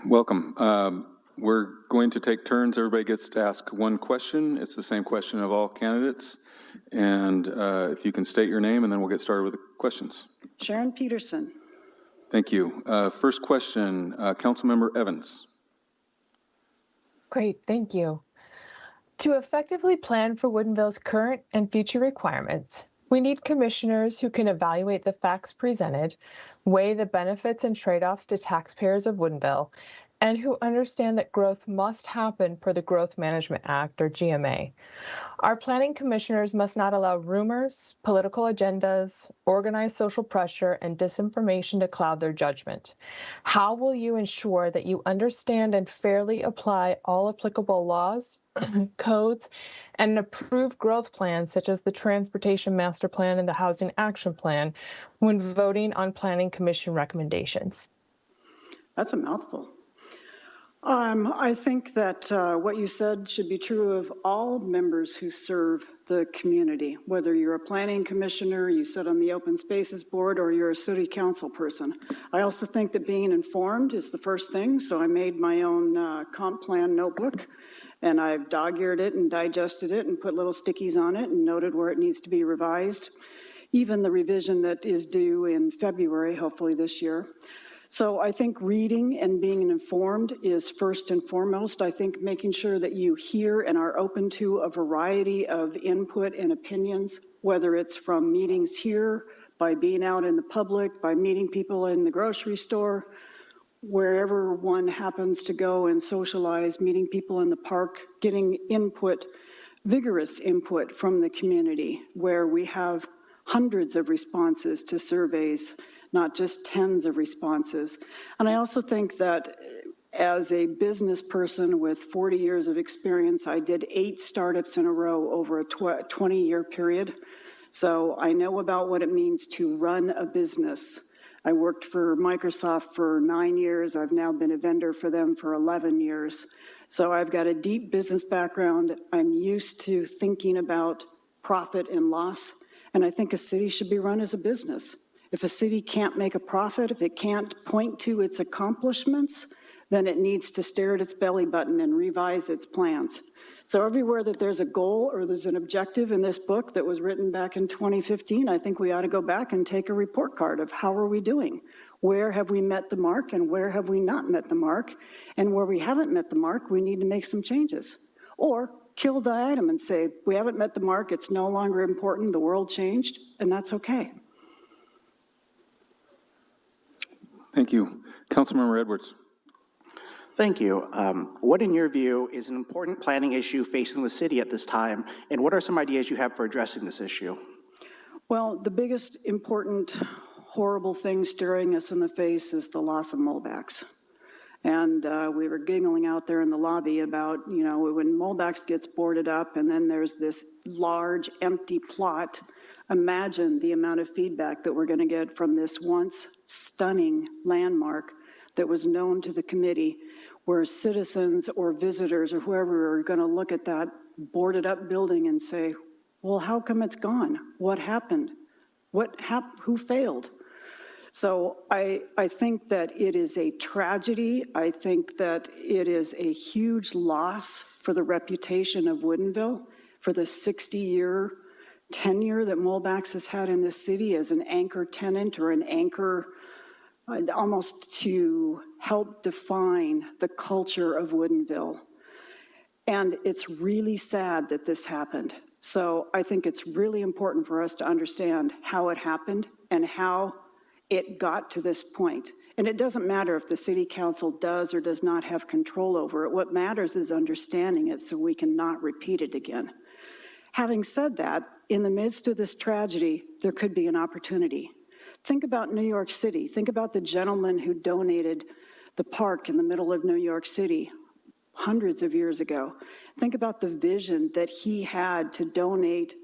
welcome. We're going to take turns. Everybody gets to ask one question. It's the same question of all candidates. And if you can state your name, and then we'll get started with the questions. Sharon Peterson. Thank you. First question, Councilmember Evans. Great, thank you. To effectively plan for Woodinville's current and future requirements, we need commissioners who can evaluate the facts presented, weigh the benefits and trade-offs to taxpayers of Woodinville, and who understand that growth must happen per the Growth Management Act, or GMA. Our planning commissioners must not allow rumors, political agendas, organized social pressure, and disinformation to cloud their judgment. How will you ensure that you understand and fairly apply all applicable laws, codes, and approved growth plans such as the Transportation Master Plan and the Housing Action Plan when voting on Planning Commission recommendations? That's a mouthful. I think that what you said should be true of all members who serve the community, whether you're a planning commissioner, you sit on the open spaces board, or you're a city council person. I also think that being informed is the first thing, so I made my own comp plan notebook, and I've dog-eared it and digested it and put little stickies on it and noted where it needs to be revised, even the revision that is due in February, hopefully this year. So I think reading and being informed is first and foremost. I think making sure that you hear and are open to a variety of input and opinions, whether it's from meetings here, by being out in the public, by meeting people in the grocery store, wherever one happens to go and socialize, meeting people in the park, getting input, vigorous input from the community, where we have hundreds of responses to surveys, not just tens of responses. And I also think that as a business person with 40 years of experience, I did 8 startups in a row over a 20-year period. So I know about what it means to run a business. I worked for Microsoft for 9 years. I've now been a vendor for them for 11 years. So I've got a deep business background. I'm used to thinking about profit and loss. And I think a city should be run as a business. If a city can't make a profit, if it can't point to its accomplishments, then it needs to stare at its belly button and revise its plans. So everywhere that there's a goal or there's an objective in this book that was written back in 2015, I think we ought to go back and take a report card of how are we doing? Where have we met the mark and where have we not met the mark? And where we haven't met the mark, we need to make some changes. Or kill the item and say, we haven't met the mark, it's no longer important, the world changed, and that's okay. Thank you. Councilmember Edwards. Thank you. What, in your view, is an important planning issue facing the city at this time, and what are some ideas you have for addressing this issue? Well, the biggest important, horrible thing staring us in the face is the loss of Molbachs. And we were giggling out there in the lobby about, you know, when Molbachs gets boarded up and then there's this large empty plot, imagine the amount of feedback that we're going to get from this once stunning landmark that was known to the committee, where citizens or visitors or whoever are going to look at that boarded up building and say, well, how come it's gone? What happened? Who failed? So I think that it is a tragedy. I think that it is a huge loss for the reputation of Woodinville, for the 60-year tenure that Molbachs has had in this city as an anchor tenant or an anchor almost to help define the culture of Woodinville. And it's really sad that this happened. So I think it's really important for us to understand how it happened and how it got to this point. And it doesn't matter if the city council does or does not have control over it. What matters is understanding it so we can not repeat it again. Having said that, in the midst of this tragedy, there could be an opportunity. Think about New York City. Think about the gentleman who donated the park in the middle of New York City hundreds of years ago. Think about the vision that he had to donate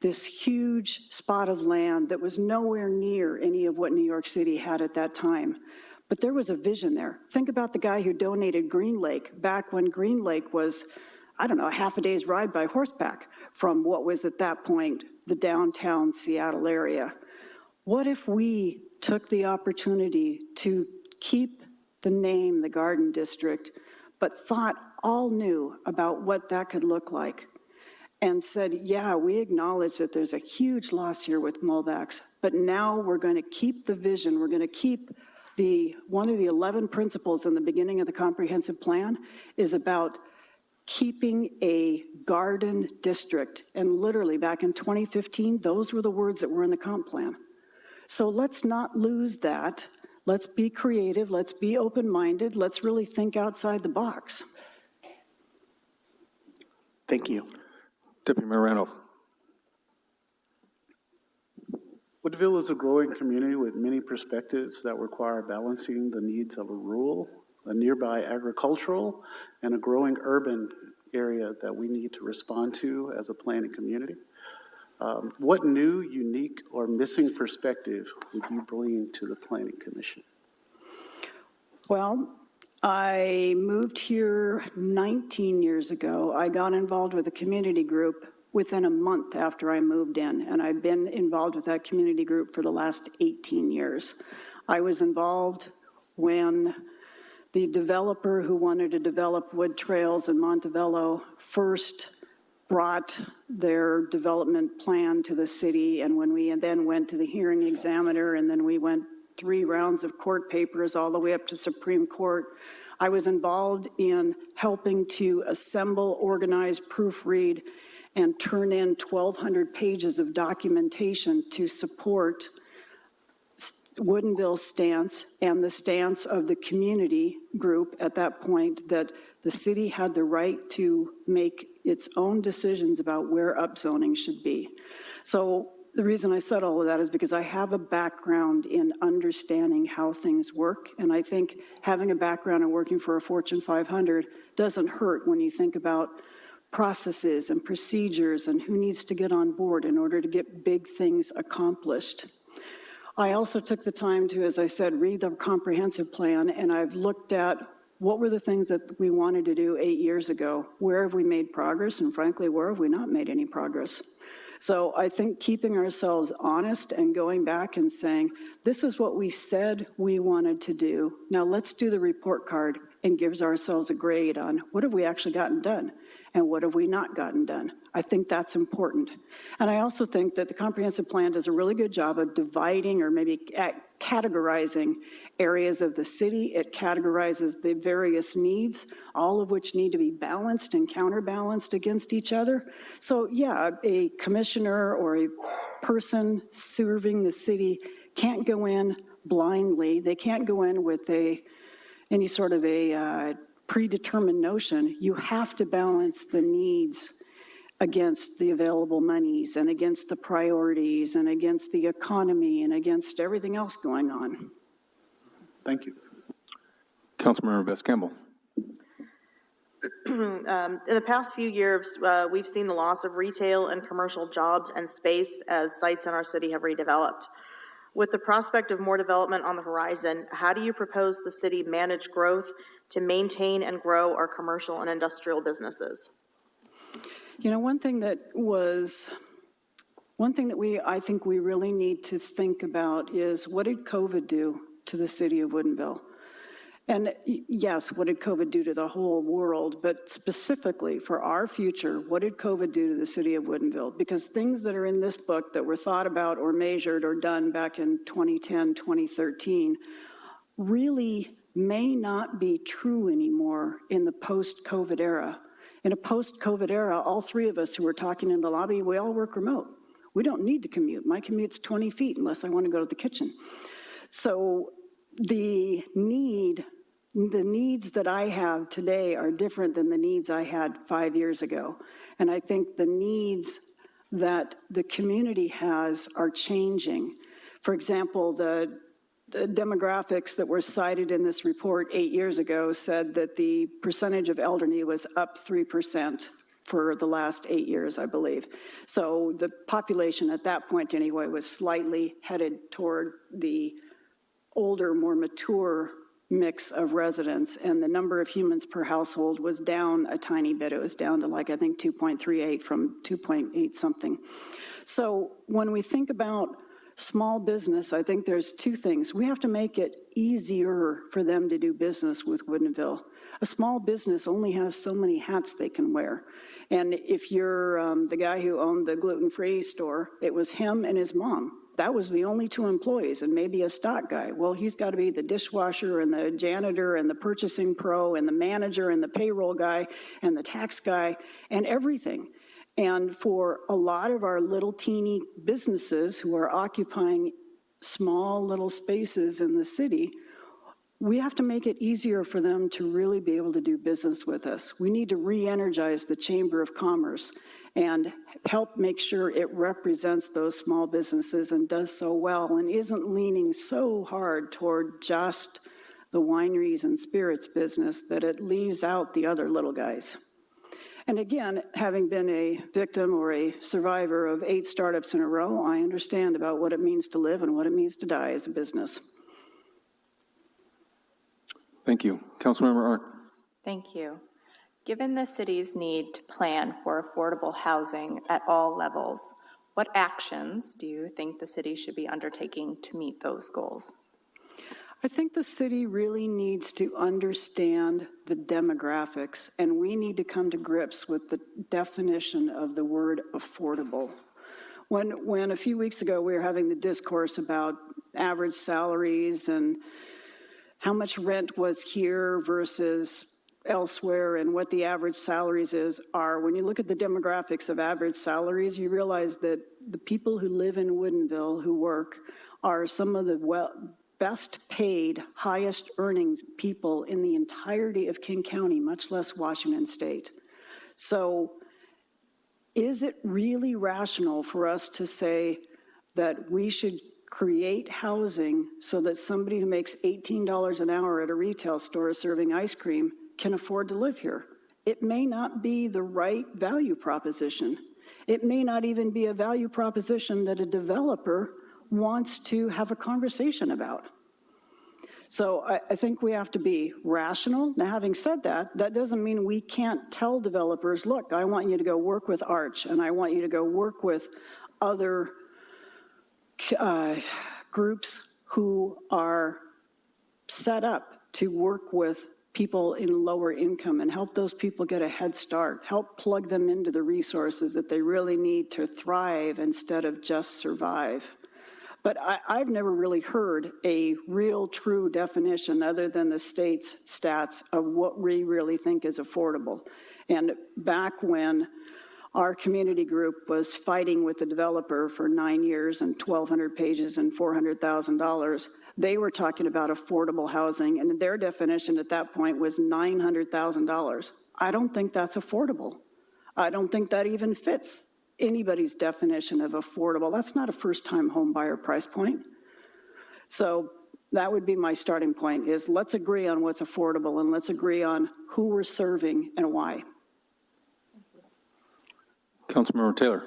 this huge spot of land that was nowhere near any of what New York City had at that time. But there was a vision there. Think about the guy who donated Green Lake back when Green Lake was, I don't know, a half a day's ride by horseback from what was at that point the downtown Seattle area. What if we took the opportunity to keep the name, the Garden District, but thought all new about what that could look like and said, yeah, we acknowledge that there's a huge loss here with Mulbacks, but now we're going to keep the vision. We're going to keep one of the 11 principles in the beginning of the comprehensive plan is about keeping a garden district. And literally back in 2015, those were the words that were in the comp plan. So let's not lose that. Let's be creative. Let's be open-minded. Let's really think outside the box. Thank you. Deputy Mayor Randolph. Woodinville is a growing community with many perspectives that require balancing the needs of a rural, a nearby agricultural, and a growing urban area that we need to respond to as a planning community. What new, unique, or missing perspective would you bring to the Planning Commission? Well, I moved here 19 years ago. I got involved with a community group within a month after I moved in, and I've been involved with that community group for the last 18 years. I was involved when the developer who wanted to develop wood trails in Montebello first brought their development plan to the city, and when we then went to the hearing examiner, and then we went 3 rounds of court papers all the way up to Supreme Court. I was involved in helping to assemble, organize, proofread, and turn in 1,200 pages of documentation to support Woodinville's stance and the stance of the community group at that point that the city had the right to make its own decisions about where upzoning should be. So the reason I said all of that is because I have a background in understanding how things work, and I think having a background in working for a Fortune 500 doesn't hurt when you think about processes and procedures and who needs to get on board in order to get big things accomplished. I also took the time to, as I said, read the comprehensive plan, and I've looked at what were the things that we wanted to do 8 years ago, where have we made progress, and frankly, where have we not made any progress? So I think keeping ourselves honest and going back and saying, this is what we said we wanted to do. Now let's do the report card and gives ourselves a grade on what have we actually gotten done and what have we not gotten done. I think that's important. And I also think that the comprehensive plan does a really good job of dividing or maybe categorizing areas of the city. It categorizes the various needs, all of which need to be balanced and counterbalanced against each other. So yeah, a commissioner or a person serving the city can't go in blindly. They can't go in with any sort of a predetermined notion. You have to balance the needs against the available monies and against the priorities and against the economy and against everything else going on. Thank you. Councilmember Best-Campbell. In the past few years, we've seen the loss of retail and commercial jobs and space as sites in our city have redeveloped. With the prospect of more development on the horizon, how do you propose the city manage growth to maintain and grow our commercial and industrial businesses? You know, one thing that I think we really need to think about is, what did COVID do to the city of Woodinville? And yes, what did COVID do to the whole world? But specifically for our future, what did COVID do to the city of Woodinville? Because things that are in this book that were thought about or measured or done back in 2010, 2013, really may not be true anymore in the post-COVID era. In a post-COVID era, all 3 of us who were talking in the lobby, we all work remote. We don't need to commute. My commute's 20 feet unless I want to go to the kitchen. So the needs that I have today are different than the needs I had 5 years ago. And I think the needs that the community has are changing. For example, the demographics that were cited in this report 8 years ago said that the percentage of elderly was up 3% for the last 8 years, I believe. So the population at that point anyway was slightly headed toward the older, more mature mix of residents, and the number of humans per household was down a tiny bit. It was down to like, I think 2.38 from 2.8 something. So when we think about Small business, I think there's two things. We have to make it easier for them to do business with Woodinville. A small business only has so many hats they can wear. And if you're the guy who owned the gluten-free store, it was him and his mom. That was the only two employees and maybe a stock guy. Well, he's got to be the dishwasher and the janitor and the purchasing pro and the manager and the payroll guy and the tax guy and everything. And for a lot of our little teeny businesses who are occupying small little spaces in the city, we have to make it easier for them to really be able to do business with us. We need to re-energize the Chamber of Commerce and help make sure it represents those small businesses and does so well and isn't leaning so hard toward just the wineries and spirits business that it leaves out the other little guys. And again, having been a victim or a survivor of 8 startups in a row, I understand about what it means to live and what it means to die as a business. Thank you. Councilmember Arndt. Thank you. Given the city's need to plan for affordable housing at all levels, what actions do you think the city should be undertaking to meet those goals? I think the city really needs to understand the demographics, and we need to come to grips with the definition of the word affordable. When a few weeks ago we were having the discourse about average salaries and how much rent was here versus elsewhere and what the average salaries are, when you look at the demographics of average salaries, you realize that the people who live in Woodinville who work are some of the best paid, highest earnings people in the entirety of King County, much less Washington State. So is it really rational for us to say that we should create housing so that somebody who makes $18 an hour at a retail store serving ice cream can afford to live here? It may not be the right value proposition. It may not even be a value proposition that a developer wants to have a conversation about. So I think we have to be rational. Now, having said that, that doesn't mean we can't tell developers, look, I want you to go work with Arch, and I want you to go work with other groups who are set up to work with people in lower income and help those people get a head start, help plug them into the resources that they really need to thrive instead of just survive. But I've never really heard a real true definition other than the state's stats of what we really think is affordable. And back when our community group was fighting with the developer for 9 years and 1,200 pages and $400,000, they were talking about affordable housing, and their definition at that point was $900,000. I don't think that's affordable. I don't think that even fits anybody's definition of affordable. That's not a first-time home buyer price point. So that would be my starting point, is let's agree on what's affordable and let's agree on who we're serving and why. Councilmember Taylor.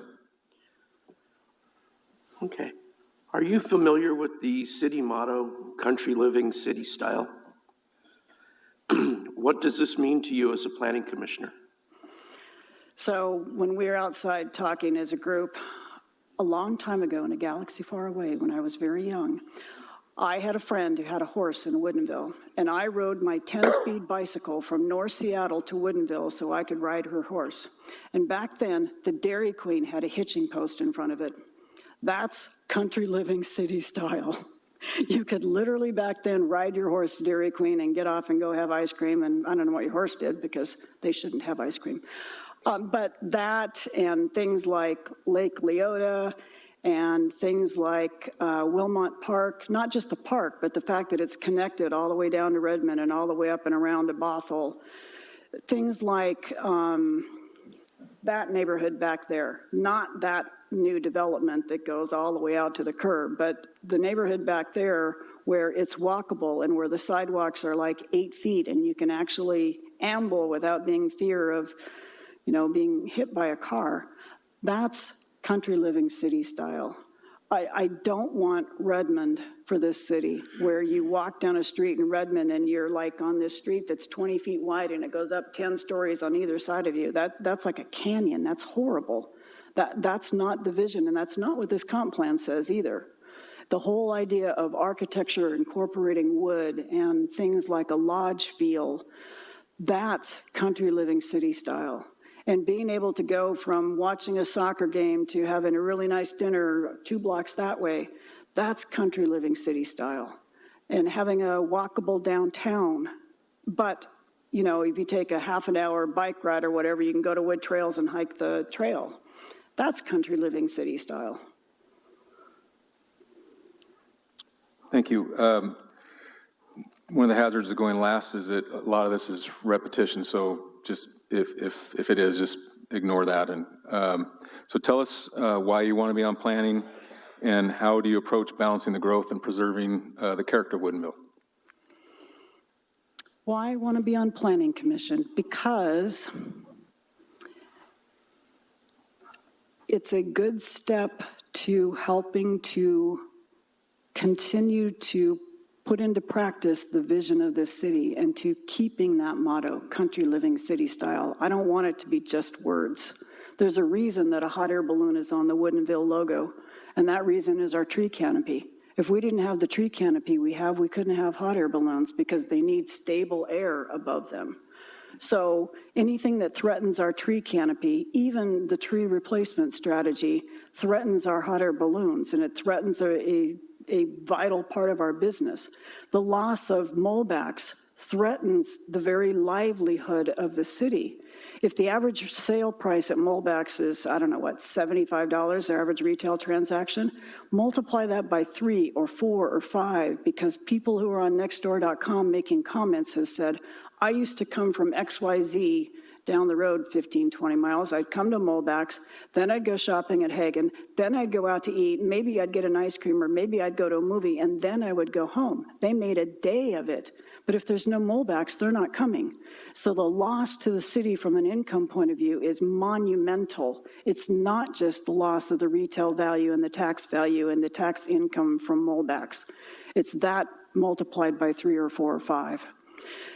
Okay. Are you familiar with the city motto, country living, city style? What does this mean to you as a planning commissioner? So when we were outside talking as a group, a long time ago in a galaxy far away when I was very young, I had a friend who had a horse in Woodinville, and I rode my 10-speed bicycle from North Seattle to Woodinville so I could ride her horse. And back then, the Dairy Queen had a hitching post in front of it. That's country living city style. You could literally back then ride your horse to Dairy Queen and get off and go have ice cream, and I don't know what your horse did because they shouldn't have ice cream. But that and things like Lake Leota and things like Wilmot Park, not just the park, but the fact that it's connected all the way down to Redmond and all the way up and around to Bothell. Things like that neighborhood back there, not that new development that goes all the way out to the curb, but the neighborhood back there where it's walkable and where the sidewalks are like 8 feet and you can actually amble without being fear of being hit by a car. That's country living city style. I don't want Redmond for this city where you walk down a street in Redmond and you're like on this street that's 20 feet wide and it goes up 10 stories on either side of you. That's like a canyon. That's horrible. That's not the vision, and that's not what this comp plan says either. The whole idea of architecture incorporating wood and things like a lodge feel, that's country living city style. And being able to go from watching a soccer game to having a really nice dinner 2 blocks that way, that's country living city style. And having a walkable downtown, but you know, if you take a half an hour bike ride or whatever, you can go to Wood Trails and hike the trail. That's country living city style. Thank you. One of the hazards of going last is that a lot of this is repetition, so just if it is, just ignore that. And so tell us why you want to be on planning, and how do you approach balancing the growth and preserving the character of Woodinville? Why I want to be on Planning Commission? Because it's a good step to helping to continue to put into practice the vision of this city and to keeping that motto, country living city style. I don't want it to be just words. There's a reason that a hot air balloon is on the Woodinville logo, and that reason is our tree canopy. If we didn't have the tree canopy we couldn't have hot air balloons because they need stable air above them. So anything that threatens our tree canopy, even the tree replacement strategy, threatens our hot air balloons, and it threatens a vital part of our business. The loss of Molbachs threatens the very livelihood of the city. If the average sale price at Molbachs is, I don't know what, $75, their average retail transaction, multiply that by 3 or 4 or 5, because people who are on nextdoor.com making comments have said, I used to come from XYZ down the road 15, 20 miles. I'd come to Molbachs, then I'd go shopping at Hagen, then I'd go out to eat, maybe I'd get an ice cream, or maybe I'd go to a movie, and then I would go home. They made a day of it. But if there's no Molbachs, they're not coming. So the loss to the city from an income point of view is monumental. It's not just the loss of the retail value and the tax value and the tax income from Molbachs. It's that multiplied by 3 or 4 or 5.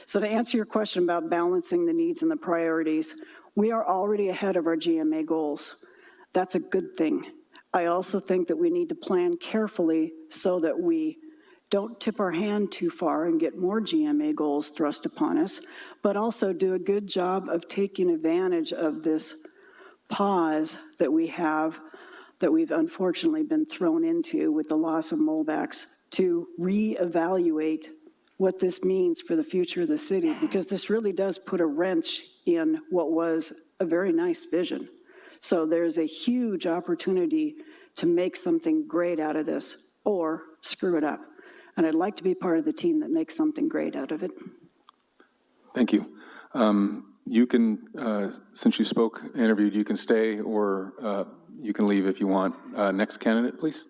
So to answer your question about balancing the needs and the priorities, we are already ahead of our GMA goals. That's a good thing. I also think that we need to plan carefully so that we don't tip our hand too far and get more GMA goals thrust upon us, but also do a good job of taking advantage of this pause that we have, that we've unfortunately been thrown into with the loss of Molbachs, to reevaluate what this means for the future of the city, because this really does put a wrench in what was a very nice vision. So there's a huge opportunity to make something great out of this or screw it up. And I'd like to be part of the team that makes something great out of it. Thank you. You can, since you spoke, interviewed, you can stay, or you can leave if you want. Next candidate, please.